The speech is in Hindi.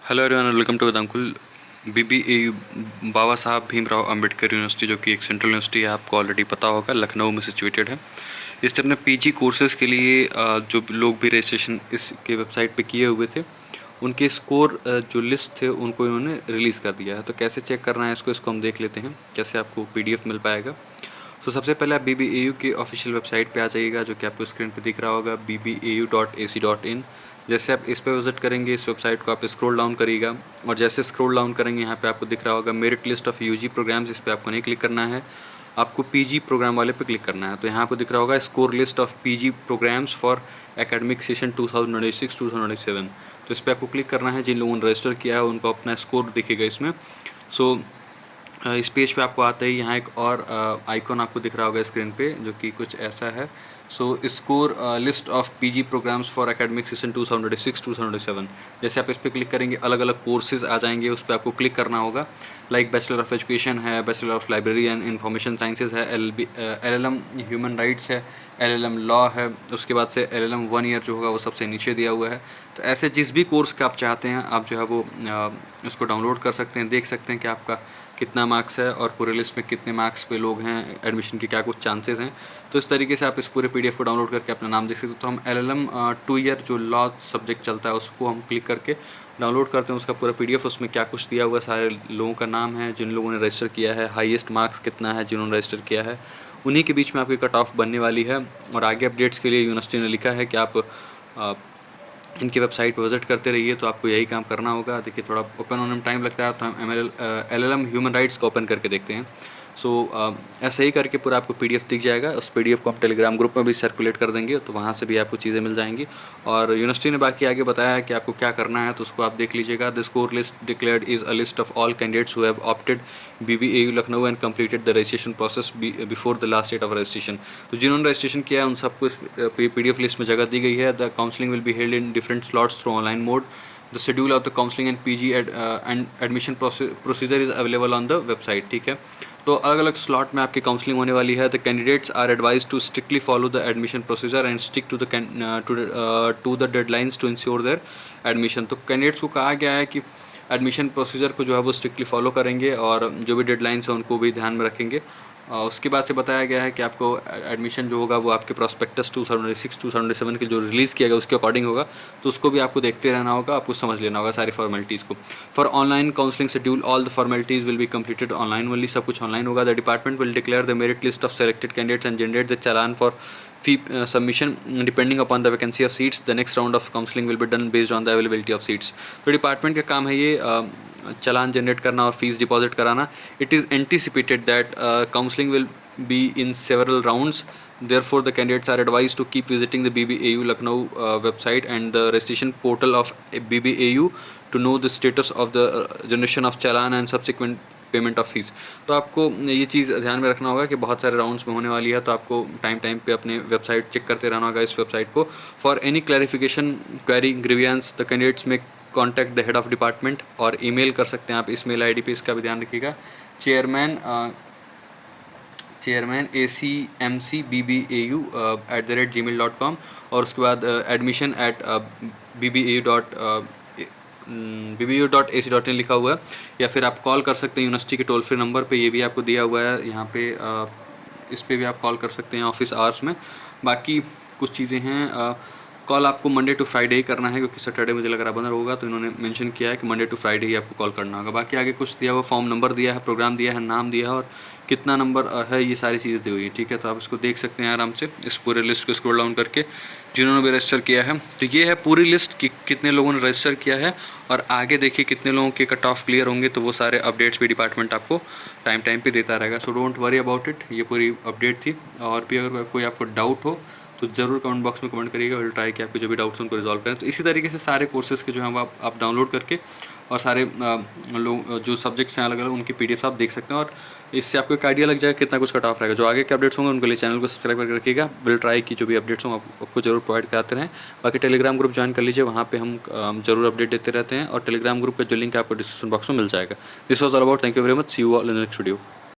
Hello everyone, welcome to Vedankul. BBAU Baba Saheb Bhimrao Ambedkar university, जो कि एक सेंट्रल यूनिवर्सिटी है, आपको ऑलरेडी पता होगा, लखनऊ में सिचुएटेड है। इससे अपने पीजी कोर्सेज़ के लिए जो लोग भी रजिस्ट्रेशन इसके वेबसाइट पे किए हुए थे, उनके स्कोर जो लिस्ट थे उनको इन्होंने रिलीज़ कर दिया है। तो कैसे चेक करना है इसको हम देख लेते हैं, कैसे आपको पीडीएफ मिल पाएगा। तो सबसे पहले आप बीबीएयू की ऑफिशियल वेबसाइट पे आ जाइएगा, जो कि आपको स्क्रीन पे दिख रहा होगा, bbau.ac.in। जैसे आप इस पे विजिट करेंगे, इस वेबसाइट को आप स्क्रॉल डाउन करिएगा, और जैसे स्क्रॉल डाउन करेंगे यहाँ पे आपको दिख रहा होगा merit list of UG programmes. इस पे आपको नहीं क्लिक करना है, आपको पीजी प्रोग्राम वाले पे क्लिक करना है। तो यहाँ पे दिख रहा होगा score list of PG programmes for academic session 2026-2027। तो इस पर आपको क्लिक करना है। जिन लोगों ने रजिस्टर किया है उनको अपना स्कोर दिखेगा इसमें। सो इस पेज पे आपको आते ही यहाँ एक और आइकॉन आपको दिख रहा होगा स्क्रीन पे, जो कि कुछ ऐसा है। So score list of PG programmes for academic session 2026-2027। जैसे आप इस पर क्लिक करेंगे, अलग अलग कोर्सेज आ जाएंगे, उस पर आपको क्लिक करना होगा। लाइक बैचलर ऑफ एजुकेशन है, bachelor of library and information sciences है, एलएलएम ह्यूमन राइट्स है, एलएलएम लॉ है। उसके बाद से एलएलएम 1 ईयर जो होगा वो सबसे नीचे दिया हुआ है। तो ऐसे जिस भी कोर्स का आप चाहते हैं, आप जो है वो इसको डाउनलोड कर सकते हैं, देख सकते हैं कि आपका कितना मार्क्स है और पूरे लिस्ट में कितने मार्क्स पे लोग हैं, एडमिशन के क्या कुछ चांसेस हैं। तो इस तरीके से आप इस पूरे पीडीएफ को डाउनलोड करके अपना नाम देख सकते हो। तो हम एलएलएम 2 ईयर जो लॉ सब्जेक्ट चलता है उसको हम क्लिक करके डाउनलोड करते हैं, उसका पूरा पीडीएफ। उसमें क्या कुछ दिया हुआ है, सारे लोगों का नाम है, जिन लोगों ने रजिस्टर किया है, हाईएस्ट मार्क्स कितना है जिन्होंने रजिस्टर किया है, उन्हीं के बीच में आपकी कट ऑफ बनने वाली है। और आगे अपडेट्स के लिए यूनिवर्सिटी ने लिखा है कि आप इनकी वेबसाइट पर विजिट करते रहिए। तो आपको यही काम करना होगा। देखिए, थोड़ा ओपन होने में टाइम लगता है, तो हम एलएलएम ह्यूमन राइट्स को ओपन करके देखते हैं। सो ऐसे ही करके पूरा आपको पीडीएफ दिख जाएगा। उस पीडीएफ को हम टेलीग्राम ग्रुप में भी सर्कुलेट कर देंगे, तो वहाँ से भी आपको चीज़ें मिल जाएंगी। और यूनिवर्सिटी ने बाकी आगे बताया है कि आपको क्या करना है, तो उसको आप देख लीजिएगा। The score list declared is a list of all candidates who have opted BBAU Lucknow and completed the registration process before the last date of registration. तो जिन्होंने रजिस्ट्रेशन किया है उन सबको इस पीडीएफ लिस्ट में जगह दी गई है। The counselling will be held in different slots through online mode. The schedule of the counselling and PG and admission procedure is available on the website. ठीक है, तो अलग अलग स्लॉट में आपकी काउंसलिंग होने वाली है। The candidates are advise to strictly follow the admission procedure and stick to the deadlines to ensure their admission. तो कैंडिडेट्स को कहा गया है कि एडमिशन प्रोसीजर को जो है वो स्ट्रिक्टली फॉलो करेंगे, और जो भी डेडलाइंस हैं उनको भी ध्यान में रखेंगे। उसके बाद से बताया गया है कि आपको एडमिशन जो होगा वो आपके प्रॉस्पेक्टस 2006-2007 के जो रिलीज़ किया गया उसके अकॉर्डिंग होगा। तो उसको भी आपको देखते रहना होगा, आपको समझ लेना होगा सारी फॉर्मेलिटीज़ को। For online counselling schedule all the formalities will be completed online only. सब कुछ ऑनलाइन होगा। The department will declare the merit list of selected candidates and generate the challan for fee submission depending upon the vacancy of seats. The next round of counseling will be done based on the availability of seats. तो डिपार्टमेंट का काम है ये चालान जनरेट करना और फीस डिपॉजिट कराना। It is anticipated that counselling will be in several rounds. Therefore, the candidates are advised to keep visiting the BBAU Lucknow website and the registration portal of BBAU to know the status of the generation of challan and subsequent payment of fees. तो आपको ये चीज़ ध्यान में रखना होगा कि बहुत सारे राउंड्स में होने वाली है, तो आपको टाइम पे अपने वेबसाइट चेक करते रहना होगा, इस वेबसाइट को। For any clarification, query, grievance, the candidates may contact the head of department, और ईमेल कर सकते हैं आप इस मेल आईडी पे। इसका भी ध्यान रखिएगा, चेयरमैन acmcbbu@gmail.com, और उसके बाद admission@bbu.ac.in लिखा हुआ है। या फिर आप कॉल कर सकते हैं यूनिवर्सिटी के टोल फ्री नंबर पे, ये भी आपको दिया हुआ है यहाँ पे। इस पे भी आप कॉल कर सकते हैं ऑफिस आवर्स में। बाकी कुछ चीज़ें हैं, कॉल आपको मंडे टू फ्राइडे ही करना है, क्योंकि सैटरडे मुझे लग रहा बंद होगा, तो इन्होंने मेंशन किया है कि मंडे टू फ्राइडे ही आपको कॉल करना होगा। बाकी आगे कुछ दिया हुआ, फॉर्म नंबर दिया है, प्रोग्राम दिया है, नाम दिया है, और कितना नंबर है, ये सारी चीज़ें दी हुई है। ठीक है, तो आप इसको देख सकते हैं आराम से, इस पूरे लिस्ट को स्क्रॉल डाउन करके, जिन्होंने भी रजिस्टर किया है। तो ये है पूरी लिस्ट कि कितने लोगों ने रजिस्टर किया है, और आगे देखिए कितने लोगों के कट ऑफ क्लियर होंगे। तो वो सारे अपडेट्स भी डिपार्टमेंट आपको टाइम पे देता रहेगा। So don't worry about it, ये पूरी अपडेट थी। और भी अगर कोई आपको डाउट हो तो ज़रूर कमेंट बॉक्स में कमेंट करिएगा, विल ट्राई कि आपके जो भी डाउट्स उनको रिजॉल्व करें। तो इसी तरीके से सारे कोर्सेज़ के जो हैं वो आप डाउनलोड करके, और सारे लोग जो सब्जेक्ट्स हैं अलग अलग, उनकी पीडीएफ आप देख सकते हैं, और इससे आपको एक आइडिया लग जाएगा कितना कुछ कट ऑफ रहेगा। जो आगे के अपडेट्स होंगे उनके लिए चैनल को सब्सक्राइब करके रखिएगा। विल ट्राई कि जो भी अपडेट्स हों आपको जरूर प्रोवाइड कराते रहें। बाकी टेलीग्राम ग्रुप ज्वाइन कर लीजिए, वहाँ पे हम जरूर अपडेट देते रहते हैं, और टेलीग्राम ग्रुप का जो लिंक आपको डिस्क्रिप्शन बॉक्स में मिल जाएगा। This was all about, thank you very much, see you all in next video.